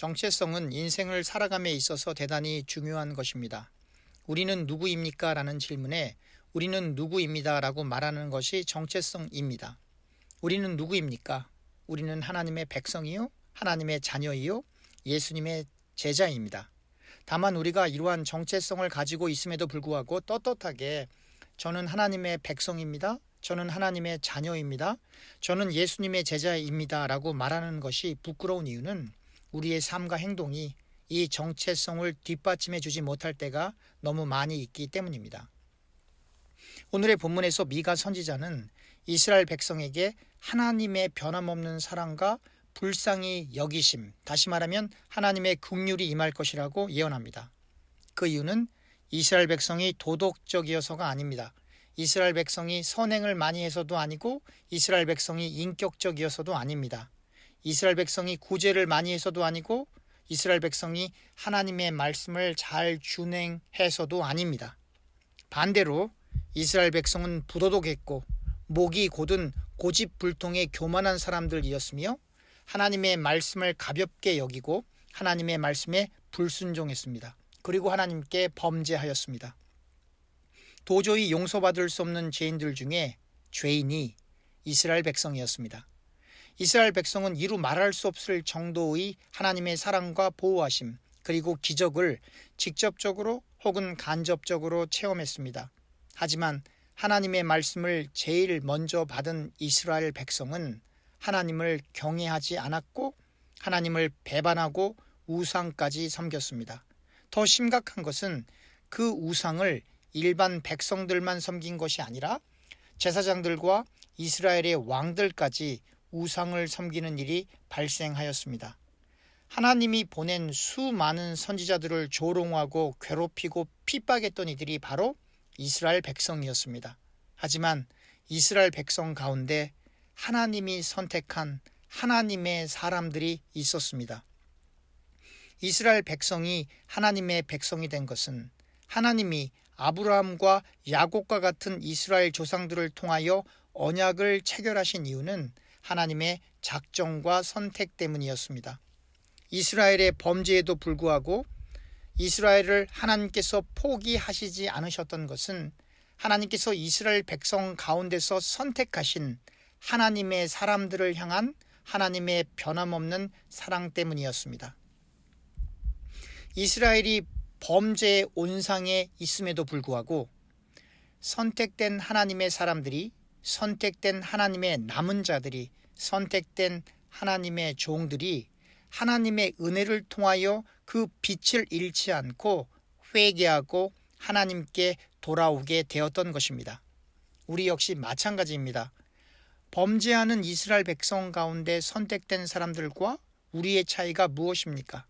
정체성은 인생을 살아감에 있어서 대단히 중요한 것입니다. 우리는 누구입니까? 라는 질문에 우리는 누구입니다 라고 말하는 것이 정체성입니다. 우리는 누구입니까? 우리는 하나님의 백성이요, 하나님의 자녀이요, 예수님의 제자입니다. 다만 우리가 이러한 정체성을 가지고 있음에도 불구하고 떳떳하게 저는 하나님의 백성입니다, 저는 하나님의 자녀입니다, 저는 예수님의 제자입니다 라고 말하는 것이 부끄러운 이유는 우리의 삶과 행동이 이 정체성을 뒷받침해 주지 못할 때가 너무 많이 있기 때문입니다. 오늘의 본문에서 미가 선지자는 이스라엘 백성에게 하나님의 변함없는 사랑과 불쌍히 여기심, 다시 말하면 하나님의 긍휼이 임할 것이라고 예언합니다. 그 이유는 이스라엘 백성이 도덕적이어서가 아닙니다. 이스라엘 백성이 선행을 많이 해서도 아니고 이스라엘 백성이 인격적이어서도 아닙니다. 이스라엘 백성이 구제를 많이 해서도 아니고 이스라엘 백성이 하나님의 말씀을 잘 준행해서도 아닙니다. 반대로 이스라엘 백성은 부도덕했고 목이 곧은 고집불통의 교만한 사람들이었으며 하나님의 말씀을 가볍게 여기고 하나님의 말씀에 불순종했습니다. 그리고 하나님께 범죄하였습니다. 도저히 용서받을 수 없는 죄인들 중에 죄인이 이스라엘 백성이었습니다. 이스라엘 백성은 이루 말할 수 없을 정도의 하나님의 사랑과 보호하심, 그리고 기적을 직접적으로 혹은 간접적으로 체험했습니다. 하지만 하나님의 말씀을 제일 먼저 받은 이스라엘 백성은 하나님을 경외하지 않았고 하나님을 배반하고 우상까지 섬겼습니다. 더 심각한 것은 그 우상을 일반 백성들만 섬긴 것이 아니라 제사장들과 이스라엘의 왕들까지 우상을 섬기는 일이 발생하였습니다. 하나님이 보낸 수많은 선지자들을 조롱하고 괴롭히고 핍박했던 이들이 바로 이스라엘 백성이었습니다. 하지만 이스라엘 백성 가운데 하나님이 선택한 하나님의 사람들이 있었습니다. 이스라엘 백성이 하나님의 백성이 된 것은 하나님이 아브라함과 야곱과 같은 이스라엘 조상들을 통하여 언약을 체결하신 이유는 하나님의 작정과 선택 때문이었습니다. 이스라엘의 범죄에도 불구하고 이스라엘을 하나님께서 포기하시지 않으셨던 것은 하나님께서 이스라엘 백성 가운데서 선택하신 하나님의 사람들을 향한 하나님의 변함없는 사랑 때문이었습니다. 이스라엘이 범죄의 온상에 있음에도 불구하고 선택된 하나님의 사람들이, 선택된 하나님의 남은 자들이, 선택된 하나님의 종들이 하나님의 은혜를 통하여 그 빛을 잃지 않고 회개하고 하나님께 돌아오게 되었던 것입니다. 우리 역시 마찬가지입니다. 범죄하는 이스라엘 백성 가운데 선택된 사람들과 우리의 차이가 무엇입니까?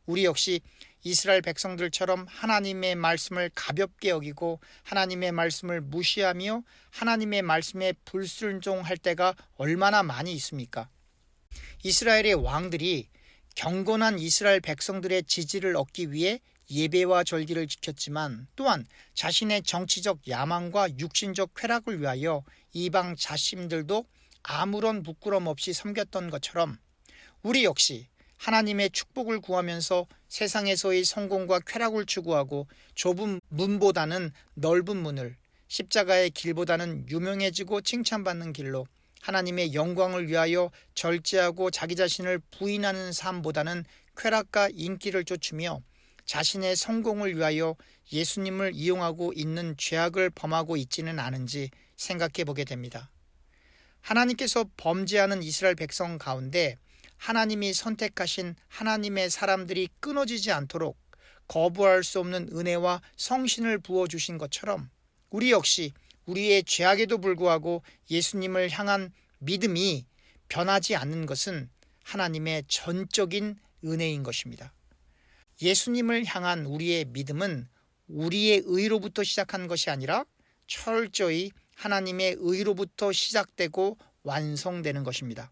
우리 역시 이스라엘 백성들처럼 하나님의 말씀을 가볍게 여기고 하나님의 말씀을 무시하며 하나님의 말씀에 불순종할 때가 얼마나 많이 있습니까? 이스라엘의 왕들이 경건한 이스라엘 백성들의 지지를 얻기 위해 예배와 절기를 지켰지만 또한 자신의 정치적 야망과 육신적 쾌락을 위하여 이방 자신들도 아무런 부끄럼 없이 섬겼던 것처럼 우리 역시 하나님의 축복을 구하면서 세상에서의 성공과 쾌락을 추구하고 좁은 문보다는 넓은 문을, 십자가의 길보다는 유명해지고 칭찬받는 길로 하나님의 영광을 위하여 절제하고 자기 자신을 부인하는 삶보다는 쾌락과 인기를 쫓으며 자신의 성공을 위하여 예수님을 이용하고 있는 죄악을 범하고 있지는 않은지 생각해 보게 됩니다. 하나님께서 범죄하는 이스라엘 백성 가운데 하나님이 선택하신 하나님의 사람들이 끊어지지 않도록 거부할 수 없는 은혜와 성신을 부어주신 것처럼 우리 역시 우리의 죄악에도 불구하고 예수님을 향한 믿음이 변하지 않는 것은 하나님의 전적인 은혜인 것입니다. 예수님을 향한 우리의 믿음은 우리의 의로부터 시작한 것이 아니라 철저히 하나님의 의로부터 시작되고 완성되는 것입니다.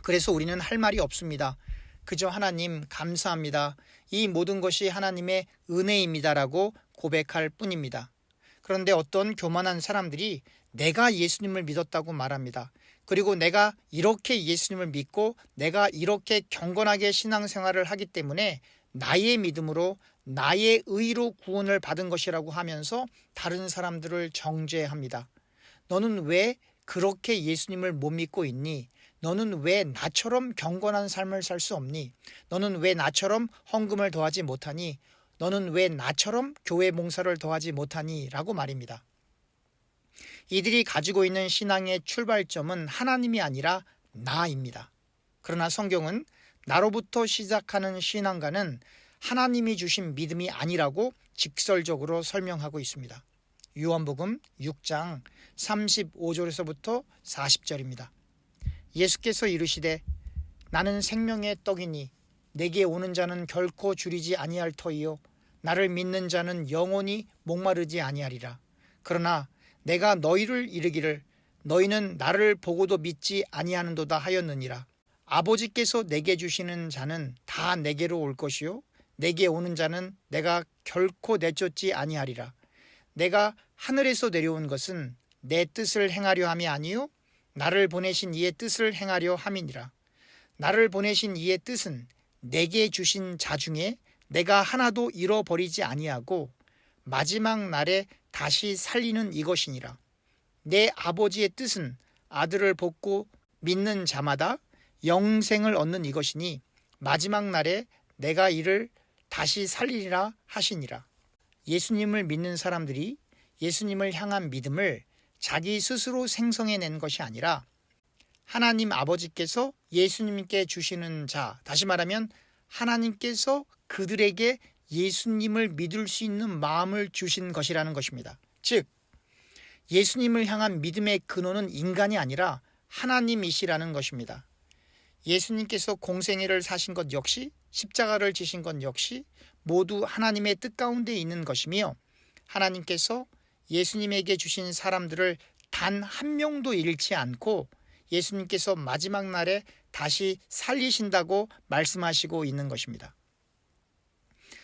그래서 우리는 할 말이 없습니다. 그저 하나님 감사합니다. 이 모든 것이 하나님의 은혜입니다라고 고백할 뿐입니다. 그런데 어떤 교만한 사람들이 내가 예수님을 믿었다고 말합니다. 그리고 내가 이렇게 예수님을 믿고 내가 이렇게 경건하게 신앙생활을 하기 때문에 나의 믿음으로 나의 의로 구원을 받은 것이라고 하면서 다른 사람들을 정죄합니다. 너는 왜 그렇게 예수님을 못 믿고 있니? 너는 왜 나처럼 경건한 삶을 살 수 없니? 너는 왜 나처럼 헌금을 더하지 못하니? 너는 왜 나처럼 교회 봉사를 더하지 못하니? 라고 말입니다. 이들이 가지고 있는 신앙의 출발점은 하나님이 아니라 나입니다. 그러나 성경은 나로부터 시작하는 신앙가는 하나님이 주신 믿음이 아니라고 직설적으로 설명하고 있습니다. 요한복음 6장 35절에서부터 40절입니다. 예수께서 이르시되 나는 생명의 떡이니 내게 오는 자는 결코 줄이지 아니할 터이요 나를 믿는 자는 영원히 목마르지 아니하리라. 그러나 내가 너희를 이르기를 너희는 나를 보고도 믿지 아니하는도다 하였느니라. 아버지께서 내게 주시는 자는 다 내게로 올 것이요 내게 오는 자는 내가 결코 내쫓지 아니하리라. 내가 하늘에서 내려온 것은 내 뜻을 행하려 함이 아니요 나를 보내신 이의 뜻을 행하려 함이니라. 나를 보내신 이의 뜻은 내게 주신 자 중에 내가 하나도 잃어버리지 아니하고 마지막 날에 다시 살리는 이것이니라. 내 아버지의 뜻은 아들을 복고 믿는 자마다 영생을 얻는 이것이니 마지막 날에 내가 이를 다시 살리리라 하시니라. 예수님을 믿는 사람들이 예수님을 향한 믿음을 자기 스스로 생성해낸 것이 아니라 하나님 아버지께서 예수님께 주시는 자, 다시 말하면 하나님께서 그들에게 예수님을 믿을 수 있는 마음을 주신 것이라는 것입니다. 즉, 예수님을 향한 믿음의 근원은 인간이 아니라 하나님이시라는 것입니다. 예수님께서 공생애를 사신 것 역시 십자가를 지신 것 역시 모두 하나님의 뜻 가운데 있는 것이며 하나님께서 예수님에게 주신 사람들을 단 한 명도 잃지 않고 예수님께서 마지막 날에 다시 살리신다고 말씀하시고 있는 것입니다.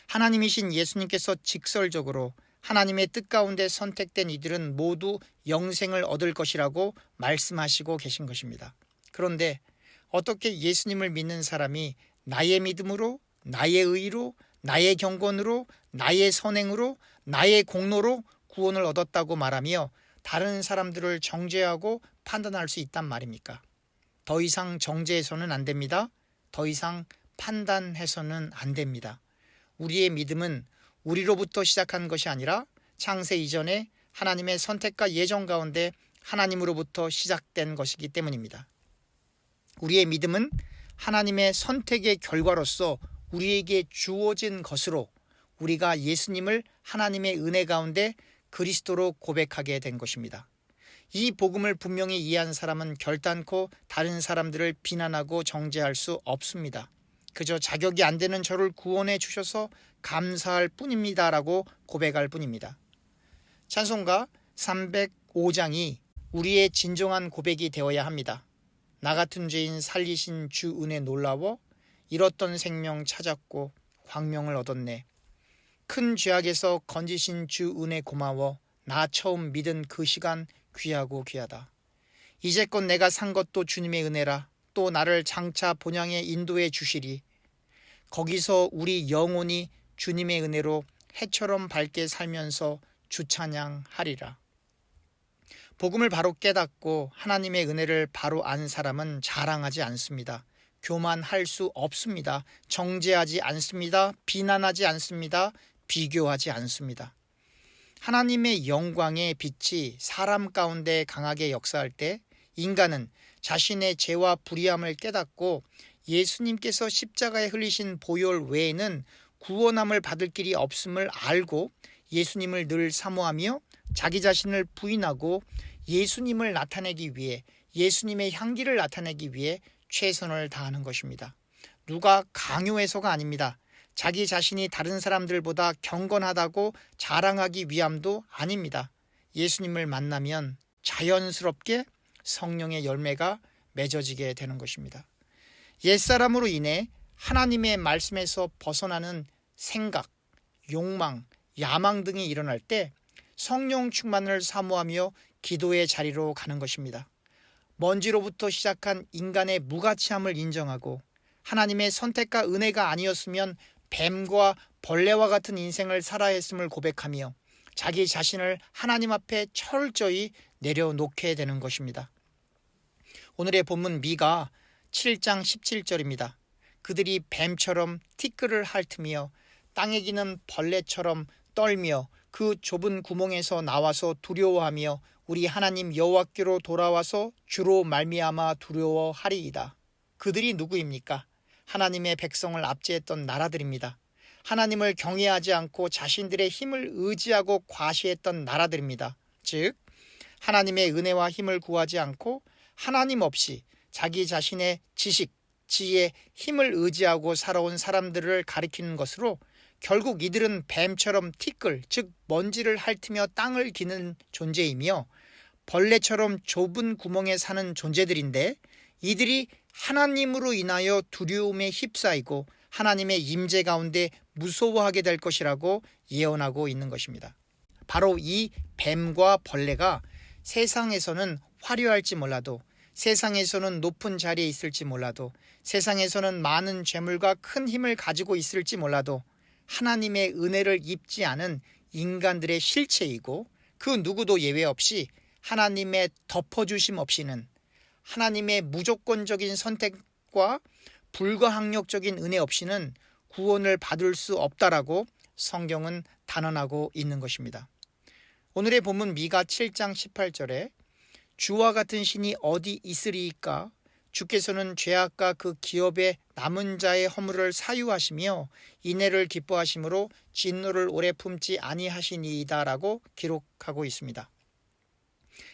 하나님이신 예수님께서 직설적으로 하나님의 뜻 가운데 선택된 이들은 모두 영생을 얻을 것이라고 말씀하시고 계신 것입니다. 그런데 어떻게 예수님을 믿는 사람이 나의 믿음으로, 나의 의로, 나의 경건으로, 나의 선행으로, 나의 공로로 구원을 얻었다고 말하며 다른 사람들을 정죄하고 판단할 수 있단 말입니까? 더 이상 정죄해서는 안 됩니다. 더 이상 판단해서는 안 됩니다. 우리의 믿음은 우리로부터 시작한 것이 아니라 창세 이전에 하나님의 선택과 예정 가운데 하나님으로부터 시작된 것이기 때문입니다. 우리의 믿음은 하나님의 선택의 결과로서 우리에게 주어진 것으로 우리가 예수님을 하나님의 은혜 가운데 그리스도로 고백하게 된 것입니다. 이 복음을 분명히 이해한 사람은 결단코 다른 사람들을 비난하고 정죄할 수 없습니다. 그저 자격이 안 되는 저를 구원해 주셔서 감사할 뿐입니다라고 고백할 뿐입니다. 찬송가 305장이 우리의 진정한 고백이 되어야 합니다. 나 같은 죄인 살리신 주 은혜 놀라워 잃었던 생명 찾았고 광명을 얻었네. 큰 죄악에서 건지신 주 은혜 고마워 나 처음 믿은 그 시간 귀하고 귀하다. 이제껏 내가 산 것도 주님의 은혜라 또 나를 장차 본향에 인도해 주시리. 거기서 우리 영혼이 주님의 은혜로 해처럼 밝게 살면서 주찬양하리라. 복음을 바로 깨닫고 하나님의 은혜를 바로 안 사람은 자랑하지 않습니다. 교만할 수 없습니다. 정죄하지 않습니다. 비난하지 않습니다. 비교하지 않습니다. 하나님의 영광의 빛이 사람 가운데 강하게 역사할 때 인간은 자신의 죄와 불의함을 깨닫고 예수님께서 십자가에 흘리신 보혈 외에는 구원함을 받을 길이 없음을 알고 예수님을 늘 사모하며 자기 자신을 부인하고 예수님을 나타내기 위해 예수님의 향기를 나타내기 위해 최선을 다하는 것입니다. 누가 강요해서가 아닙니다. 자기 자신이 다른 사람들보다 경건하다고 자랑하기 위함도 아닙니다. 예수님을 만나면 자연스럽게 성령의 열매가 맺어지게 되는 것입니다. 옛사람으로 인해 하나님의 말씀에서 벗어나는 생각, 욕망, 야망 등이 일어날 때 성령 충만을 사모하며 기도의 자리로 가는 것입니다. 먼지로부터 시작한 인간의 무가치함을 인정하고 하나님의 선택과 은혜가 아니었으면 뱀과 벌레와 같은 인생을 살아야 했음을 고백하며 자기 자신을 하나님 앞에 철저히 내려놓게 되는 것입니다. 오늘의 본문 미가 7장 17절입니다. 그들이 뱀처럼 티끌을 핥으며 땅에 기는 벌레처럼 떨며 그 좁은 구멍에서 나와서 두려워하며 우리 하나님 여호와께로 돌아와서 주로 말미암아 두려워하리이다. 그들이 누구입니까? 하나님의 백성을 압제했던 나라들입니다. 하나님을 경외하지 않고 자신들의 힘을 의지하고 과시했던 나라들입니다. 즉 하나님의 은혜와 힘을 구하지 않고 하나님 없이 자기 자신의 지식, 지혜, 힘을 의지하고 살아온 사람들을 가리키는 것으로 결국 이들은 뱀처럼 티끌, 즉 먼지를 핥으며 땅을 기는 존재이며 벌레처럼 좁은 구멍에 사는 존재들인데 이들이 하나님으로 인하여 두려움에 휩싸이고 하나님의 임재 가운데 무서워하게 될 것이라고 예언하고 있는 것입니다. 바로 이 뱀과 벌레가 세상에서는 화려할지 몰라도, 세상에서는 높은 자리에 있을지 몰라도, 세상에서는 많은 재물과 큰 힘을 가지고 있을지 몰라도 하나님의 은혜를 입지 않은 인간들의 실체이고 그 누구도 예외 없이 하나님의 덮어주심 없이는, 하나님의 무조건적인 선택과 불가항력적인 은혜 없이는 구원을 받을 수 없다라고 성경은 단언하고 있는 것입니다. 오늘의 본문 미가 7장 18절에 주와 같은 신이 어디 있으리이까? 주께서는 죄악과 그 기업의 남은 자의 허물을 사유하시며 인애를 기뻐하심으로 진노를 오래 품지 아니하시니이다라고 기록하고 있습니다.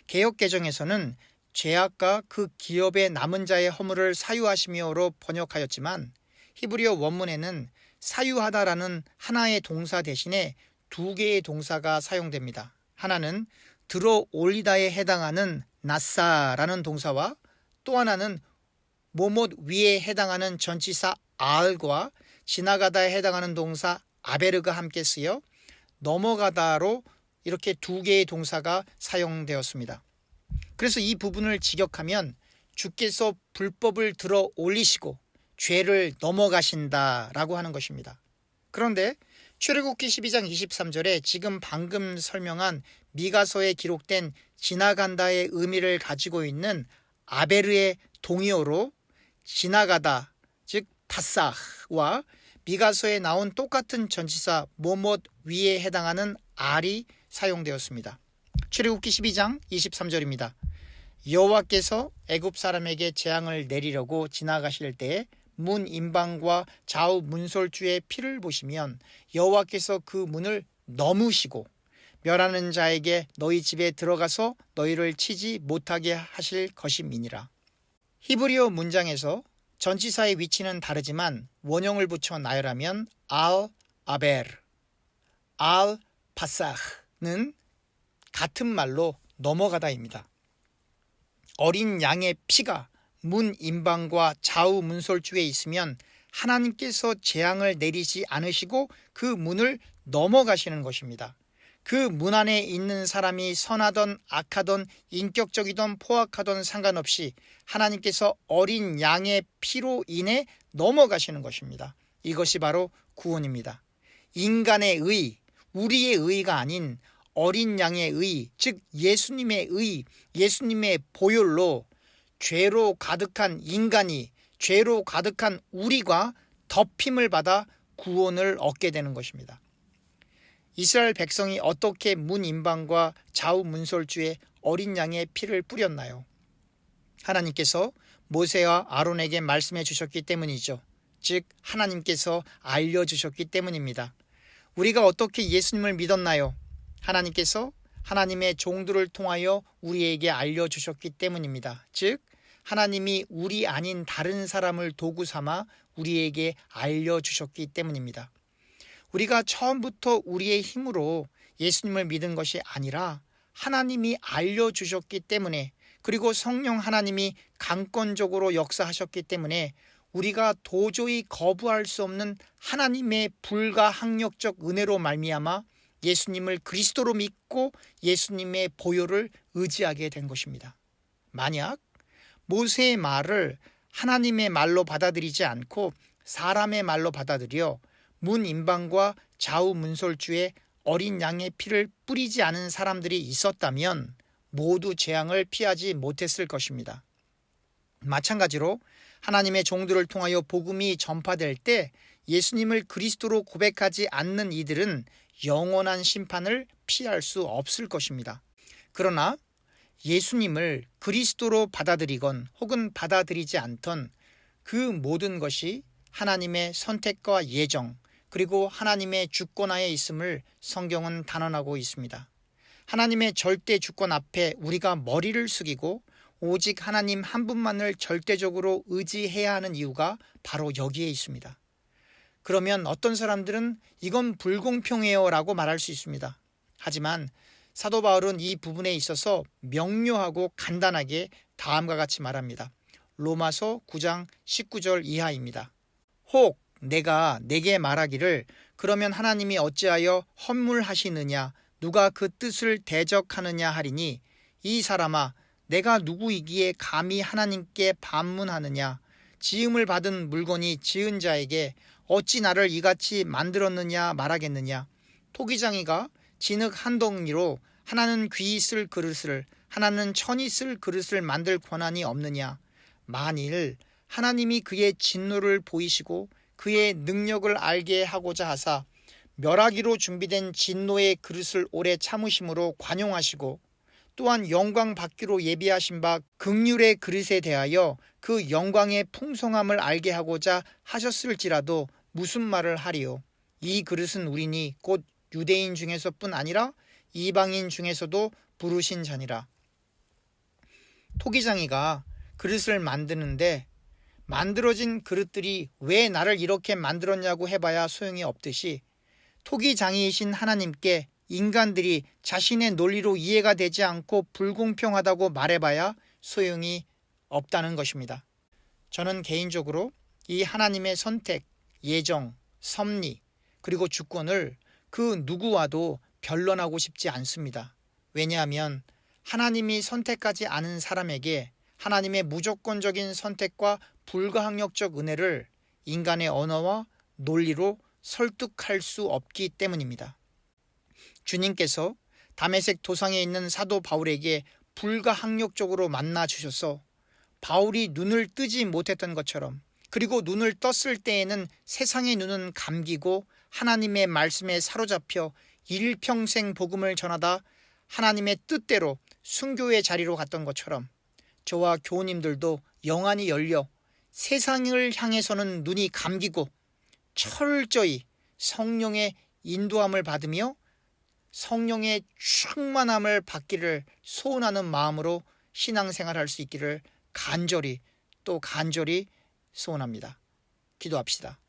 개역개정에서는 죄악과 그 기업의 남은 자의 허물을 사유하시며로 번역하였지만 히브리어 원문에는 사유하다라는 하나의 동사 대신에 두 개의 동사가 사용됩니다. 하나는 들어 올리다에 해당하는 나사라는 동사와 또 하나는 뭐뭇 위에 해당하는 전치사 알과 지나가다에 해당하는 동사 아베르가 함께 쓰여 넘어가다로 이렇게 두 개의 동사가 사용되었습니다. 그래서 이 부분을 직역하면 주께서 불법을 들어 올리시고 죄를 넘어가신다라고 하는 것입니다. 그런데 출애굽기 12장 23절에 지금 방금 설명한 미가서에 기록된 지나간다의 의미를 가지고 있는 아베르의 동의어로 지나가다, 즉 파사와 미가서에 나온 똑같은 전치사 뭐뭇 위에 해당하는 알이 사용되었습니다. 출애굽기 12장 23절입니다. 여호와께서 애굽 사람에게 재앙을 내리려고 지나가실 때에 문 임방과 좌우 문설주의 피를 보시면 여호와께서 그 문을 넘으시고 멸하는 자에게 너희 집에 들어가서 너희를 치지 못하게 하실 것임이니라. 히브리어 문장에서 전치사의 위치는 다르지만 원형을 붙여 나열하면 알 아베르, 알 파사흐는 같은 말로 넘어가다입니다. 어린 양의 피가 문 임방과 좌우 문설주에 있으면 하나님께서 재앙을 내리지 않으시고 그 문을 넘어가시는 것입니다. 그 문 안에 있는 사람이 선하던 악하던 인격적이던 포악하던 상관없이 하나님께서 어린 양의 피로 인해 넘어가시는 것입니다. 이것이 바로 구원입니다. 인간의 의, 우리의 의가 아닌 어린 양의 의, 즉 예수님의 의, 예수님의 보혈로 죄로 가득한 인간이, 죄로 가득한 우리가 덮임을 받아 구원을 얻게 되는 것입니다. 이스라엘 백성이 어떻게 문 임방과 좌우 문설주에 어린 양의 피를 뿌렸나요? 하나님께서 모세와 아론에게 말씀해 주셨기 때문이죠. 즉 하나님께서 알려주셨기 때문입니다. 우리가 어떻게 예수님을 믿었나요? 하나님께서 하나님의 종들을 통하여 우리에게 알려주셨기 때문입니다. 즉 하나님이 우리 아닌 다른 사람을 도구 삼아 우리에게 알려주셨기 때문입니다. 우리가 처음부터 우리의 힘으로 예수님을 믿은 것이 아니라 하나님이 알려주셨기 때문에, 그리고 성령 하나님이 강권적으로 역사하셨기 때문에 우리가 도저히 거부할 수 없는 하나님의 불가항력적 은혜로 말미암아 예수님을 그리스도로 믿고 예수님의 보혈을 의지하게 된 것입니다. 만약 모세의 말을 하나님의 말로 받아들이지 않고 사람의 말로 받아들여 문임방과 좌우 문설주에 어린 양의 피를 뿌리지 않은 사람들이 있었다면 모두 재앙을 피하지 못했을 것입니다. 마찬가지로 하나님의 종들을 통하여 복음이 전파될 때 예수님을 그리스도로 고백하지 않는 이들은 영원한 심판을 피할 수 없을 것입니다. 그러나 예수님을 그리스도로 받아들이건 혹은 받아들이지 않던 그 모든 것이 하나님의 선택과 예정 그리고 하나님의 주권하에 있음을 성경은 단언하고 있습니다. 하나님의 절대 주권 앞에 우리가 머리를 숙이고 오직 하나님 한 분만을 절대적으로 의지해야 하는 이유가 바로 여기에 있습니다. 그러면 어떤 사람들은 이건 불공평해요 라고 말할 수 있습니다. 하지만 사도 바울은 이 부분에 있어서 명료하고 간단하게 다음과 같이 말합니다. 로마서 9장 19절 이하입니다. 혹 내가 내게 말하기를 그러면 하나님이 어찌하여 헌물하시느냐 누가 그 뜻을 대적하느냐 하리니 이 사람아 내가 누구이기에 감히 하나님께 반문하느냐 지음을 받은 물건이 지은 자에게 어찌 나를 이같이 만들었느냐 말하겠느냐 토기장이가 진흙 한 덩이로 하나는 귀히 쓸 그릇을 하나는 천이 쓸 그릇을 만들 권한이 없느냐 만일 하나님이 그의 진노를 보이시고 그의 능력을 알게 하고자 하사 멸하기로 준비된 진노의 그릇을 오래 참으심으로 관용하시고 또한 영광 받기로 예비하신 바 긍휼의 그릇에 대하여 그 영광의 풍성함을 알게 하고자 하셨을지라도 무슨 말을 하리요. 이 그릇은 우리니 곧 유대인 중에서뿐 아니라 이방인 중에서도 부르신 자니라. 토기장이가 그릇을 만드는데 만들어진 그릇들이 왜 나를 이렇게 만들었냐고 해봐야 소용이 없듯이 토기장이이신 하나님께 인간들이 자신의 논리로 이해가 되지 않고 불공평하다고 말해봐야 소용이 없다는 것입니다. 저는 개인적으로 이 하나님의 선택, 예정, 섭리, 그리고 주권을 그 누구와도 변론하고 싶지 않습니다. 왜냐하면 하나님이 선택하지 않은 사람에게 하나님의 무조건적인 선택과 불가항력적 은혜를 인간의 언어와 논리로 설득할 수 없기 때문입니다. 주님께서 다메섹 도상에 있는 사도 바울에게 불가항력적으로 만나 주셔서 바울이 눈을 뜨지 못했던 것처럼 그리고 눈을 떴을 때에는 세상의 눈은 감기고 하나님의 말씀에 사로잡혀 일평생 복음을 전하다 하나님의 뜻대로 순교의 자리로 갔던 것처럼 저와 교우님들도 영안이 열려 세상을 향해서는 눈이 감기고 철저히 성령의 인도함을 받으며 성령의 충만함을 받기를 소원하는 마음으로 신앙생활할 수 있기를 간절히 소원합니다. 기도합시다.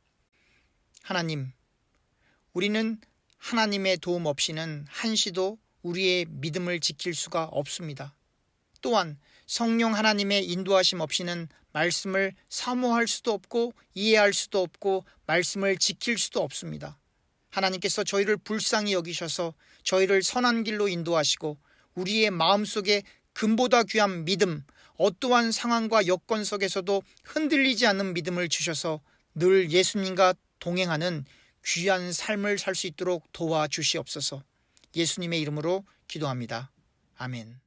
하나님, 우리는 하나님의 도움 없이는 한시도 우리의 믿음을 지킬 수가 없습니다. 또한 성령 하나님의 인도하심 없이는 말씀을 사모할 수도 없고 이해할 수도 없고 말씀을 지킬 수도 없습니다. 하나님께서 저희를 불쌍히 여기셔서 저희를 선한 길로 인도하시고 우리의 마음속에 금보다 귀한 믿음, 어떠한 상황과 여건 속에서도 흔들리지 않는 믿음을 주셔서 늘 예수님과 동행하는 귀한 삶을 살 수 있도록 도와주시옵소서. 예수님의 이름으로 기도합니다. 아멘.